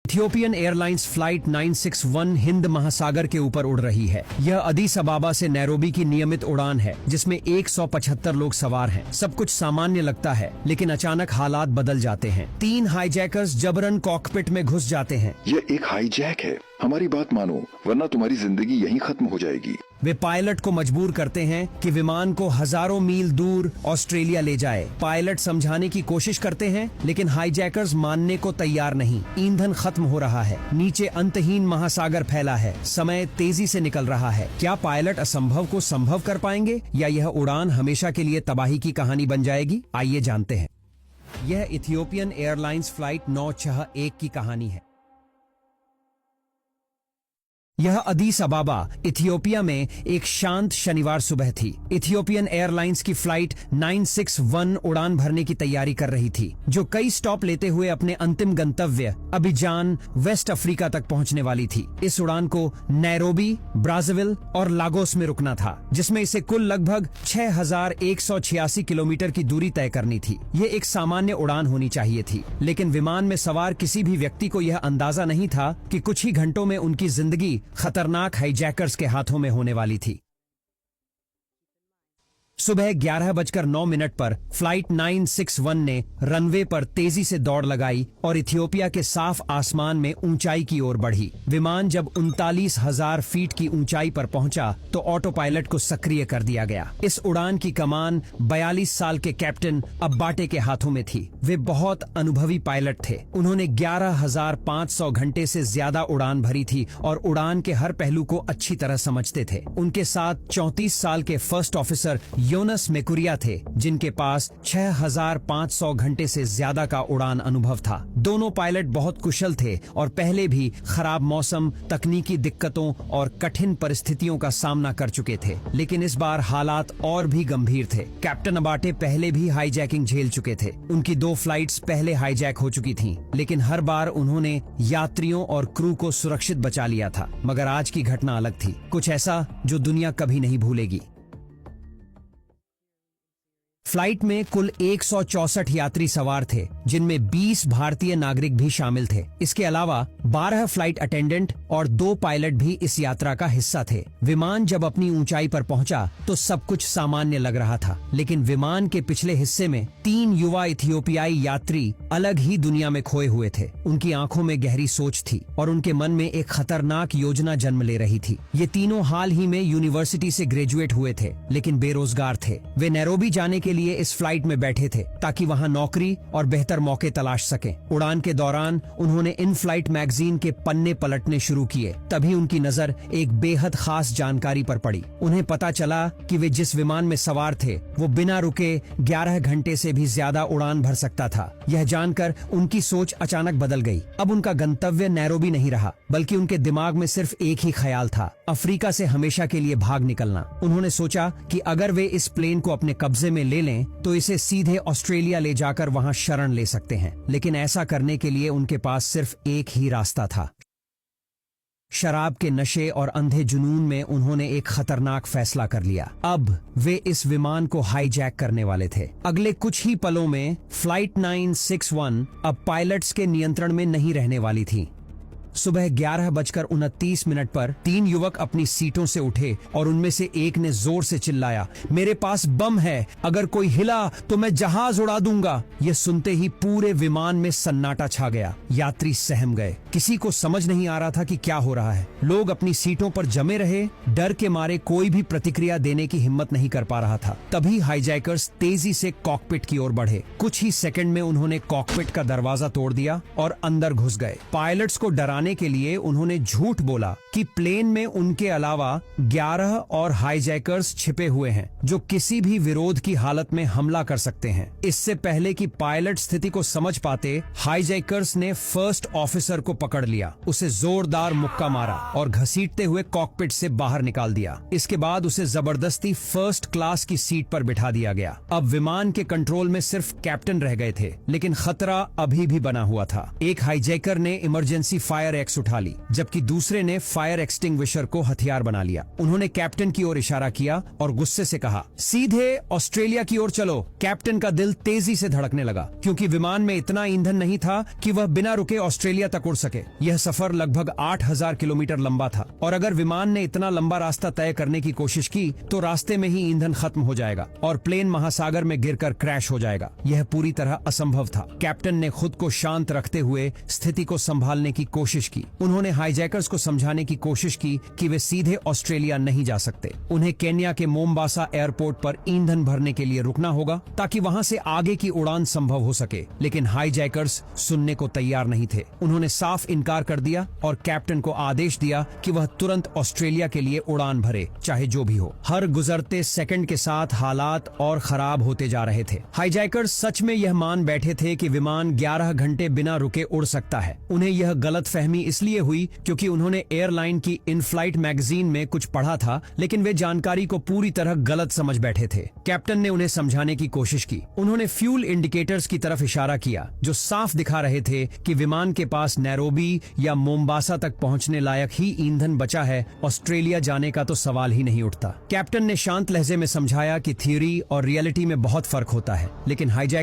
Ethiopian airlines flight 961 Hind महासागर के ऊपर उड़ रही है। यह अदीस अबाबा से नैरोबी की नियमित उड़ान है, जिसमें 175 लोग सवार हैं। सब कुछ सामान्य लगता है, लेकिन अचानक हालात बदल जाते हैं। 3 हाईजैकर्स जबरन कॉकपिट में घुस जाते हैं। यह एक हाईजैक है, हमारी बात मानो वरना तुम्हारी जिंदगी यहीं खत्म हो जाएगी। वे पायलट को मजबूर करते हैं कि विमान को हजारों मील दूर ऑस्ट्रेलिया ले जाए। पायलट समझाने की कोशिश करते हैं, लेकिन हाईजैकर्स मानने को तैयार नहीं। ईंधन खत्म हो रहा है, नीचे अंतहीन महासागर फैला है, समय तेजी से निकल रहा है। क्या पायलट असंभव को संभव कर पाएंगे, या यह उड़ान हमेशा के लिए तबाही की कहानी बन जाएगी? आइए जानते हैं। यह इथियोपियन एयरलाइंस फ्लाइट 961 की कहानी है। यह अदीस अबाबा इथियोपिया में एक शांत शनिवार सुबह थी। इथियोपियन एयरलाइंस की फ्लाइट 961 उड़ान भरने की तैयारी कर रही थी, जो कई स्टॉप लेते हुए अपने अंतिम गंतव्य अबिजान, वेस्ट अफ्रीका तक पहुंचने वाली थी। इस उड़ान को नैरोबी, ब्राज़ाविल और लागोस में रुकना था, जिसमें इसे कुल लगभग 6186 किलोमीटर की दूरी तय करनी थी। यह एक सामान्य उड़ान होनी चाहिए थी, लेकिन विमान में सवार किसी भी व्यक्ति को यह अंदाजा नहीं था कि कुछ ही घंटों में उनकी जिंदगी खतरनाक हाईजैकर्स के हाथों में होने वाली थी। सुबह 11:09 पर फ्लाइट 961 ने रनवे पर तेजी से दौड़ लगाई और इथियोपिया के साफ आसमान में ऊंचाई की ओर बढ़ी। विमान जब 39,000 फीट की ऊंचाई पर पहुंचा तो ऑटो पायलट को सक्रिय कर दिया गया। इस उड़ान की कमान 42 साल के कैप्टन अब्बाटे के हाथों में थी। वे बहुत अनुभवी पायलट थे। उन्होंने 11,500 घंटे से ज्यादा उड़ान भरी थी और उड़ान के हर पहलू को अच्छी तरह समझते थे। उनके साथ 34 साल के फर्स्ट ऑफिसर योनस मेकुरिया थे, जिनके पास 6,500 घंटे से ज्यादा का उड़ान अनुभव था। दोनों पायलट बहुत कुशल थे और पहले भी खराब मौसम, तकनीकी दिक्कतों और कठिन परिस्थितियों का सामना कर चुके थे, लेकिन इस बार हालात और भी गंभीर थे। कैप्टन अबाटे पहले भी हाईजैकिंग झेल चुके थे। उनकी 2 फ्लाइट्स पहले हाईजैक हो चुकी थीं, लेकिन हर बार उन्होंने यात्रियों और क्रू को सुरक्षित बचा लिया था। मगर आज की घटना अलग थी, कुछ ऐसा जो दुनिया कभी नहीं भूलेगी। फ्लाइट में कुल 164 यात्री सवार थे, जिनमें 20 भारतीय नागरिक भी शामिल थे। इसके अलावा 12 फ्लाइट अटेंडेंट और 2 पायलट भी इस यात्रा का हिस्सा थे। विमान जब अपनी ऊंचाई पर पहुंचा तो सब कुछ सामान्य लग रहा था, लेकिन विमान के पिछले हिस्से में 3 युवा इथियोपियाई यात्री अलग ही दुनिया में खोए हुए थे। उनकी आंखों में गहरी सोच थी और उनके मन में एक खतरनाक योजना जन्म ले रही थी। ये तीनों हाल ही में यूनिवर्सिटी से ग्रेजुएट हुए थे, लेकिन बेरोजगार थे। वे नैरोबी जाने के लिए इस फ्लाइट में बैठे थे ताकि वहां नौकरी और बेहतर मौके तलाश सकें। उड़ान के दौरान उन्होंने इन फ्लाइट मैगजीन के पन्ने पलटने शुरू किए। तभी उनकी नजर एक बेहद खास जानकारी पर पड़ी। उन्हें पता चला कि वे जिस विमान में सवार थे वो बिना रुके 11 घंटे से भी ज्यादा उड़ान भर सकता था। यह जानकर उनकी सोच अचानक बदल गई। अब उनका गंतव्य नैरोबी नहीं रहा, बल्कि उनके दिमाग में सिर्फ एक ही ख्याल था, अफ्रीका से हमेशा के लिए भाग निकलना। उन्होंने सोचा कि अगर वे इस प्लेन को अपने कब्जे में ले लें तो इसे सीधे ऑस्ट्रेलिया ले जाकर वहां शरण ले सकते हैं। लेकिन ऐसा करने के लिए उनके पास सिर्फ एक ही रास्ता था। शराब के नशे और अंधे जुनून में उन्होंने एक खतरनाक फैसला कर लिया। अब वे इस विमान को हाईजैक करने वाले थे। अगले कुछ ही पलों में फ्लाइट 961 अब पायलट्स के नियंत्रण में नहीं रहने वाली थी। सुबह 11:29 पर 3 युवक अपनी सीटों से उठे और उनमें से एक ने जोर से चिल्लाया, मेरे पास बम है, अगर कोई हिला तो मैं जहाज उड़ा दूंगा। यह सुनते ही पूरे विमान में सन्नाटा छा गया। यात्री सहम गए। किसी को समझ नहीं आ रहा था कि क्या हो रहा है। लोग अपनी सीटों पर जमे रहे, डर के मारे कोई भी प्रतिक्रिया देने की हिम्मत नहीं कर पा रहा था। तभी हाईजैकर्स तेजी से कॉकपिट की ओर बढ़े। कुछ ही सेकंड में उन्होंने कॉकपिट का दरवाजा तोड़ दिया और अंदर घुस गए। पायलट्स को डराने के लिए उन्होंने झूठ बोला कि प्लेन में उनके अलावा 11 और हाईजैकर्स छिपे हुए हैं, जो किसी भी विरोध की हालत में हमला कर सकते हैं। इससे पहले कि पायलट स्थिति को समझ पाते, हाईजैकर्स ने फर्स्ट ऑफिसर को पकड़ लिया, उसे जोरदार मुक्का मारा और घसीटते हुए कॉकपिट से बाहर निकाल दिया। इसके बाद उसे जबरदस्ती फर्स्ट क्लास की सीट पर बिठा दिया गया। अब विमान के कंट्रोल में सिर्फ कैप्टन रह गए थे, लेकिन खतरा अभी भी बना हुआ था। एक हाईजैकर ने इमरजेंसी फायर फायर एक्स उठा ली, जबकि दूसरे ने फायर एक्सटिंग्विशर को हथियार बना लिया। उन्होंने कैप्टन की ओर इशारा किया और गुस्से से कहा, सीधे ऑस्ट्रेलिया की ओर चलो। कैप्टन का दिल तेजी से धड़कने लगा, क्योंकि विमान में इतना ईंधन नहीं था कि वह बिना रुके ऑस्ट्रेलिया तक उड़ सके। यह सफर लगभग 8000 किलोमीटर लंबा था, और अगर विमान ने इतना लंबा रास्ता तय करने की कोशिश की तो रास्ते में ही ईंधन खत्म हो जाएगा और प्लेन महासागर में गिरकर क्रैश हो जाएगा। यह पूरी तरह असंभव था। कैप्टन ने खुद को शांत रखते हुए स्थिति को संभालने की कोशिश की। उन्होंने हाईजैकर्स को समझाने की कोशिश की कि वे सीधे ऑस्ट्रेलिया नहीं जा सकते। उन्हें केन्या के मोम्बासा एयरपोर्ट पर ईंधन भरने के लिए रुकना होगा ताकि वहां से आगे की उड़ान संभव हो सके। लेकिन हाईजैकर्स सुनने को तैयार नहीं थे। उन्होंने साफ इनकार कर दिया और कैप्टन को आदेश दिया कि वह तुरंत ऑस्ट्रेलिया के लिए उड़ान भरे, चाहे जो भी हो। हर गुजरते सेकंड के साथ हालात और खराब होते जा रहे थे। हाईजैकर्स सच में यह मान बैठे थे कि विमान 11 घंटे बिना रुके उड़ सकता है। उन्हें यह गलतफहमी इसलिए हुई क्योंकि उन्होंने एयरलाइन की इन फ्लाइट मैगजीन में कुछ पढ़ा था, लेकिन वे जानकारी को पूरी तरह गलत समझ बैठे थे। कैप्टन ने उन्हें समझाने की कोशिश की। उन्होंने फ्यूल इंडिकेटर्स की तरफ इशारा किया, जो साफ दिखा रहे थे कि विमान के पास नैरोबी या मोम्बासा तक पहुंचने लायक ही ईंधन बचा है। ऑस्ट्रेलिया जाने का तो सवाल ही नहीं उठता। कैप्टन ने शांत लहजे में समझाया कि थियरी और रियलिटी में बहुत फर्क होता है, लेकिन हाईजैक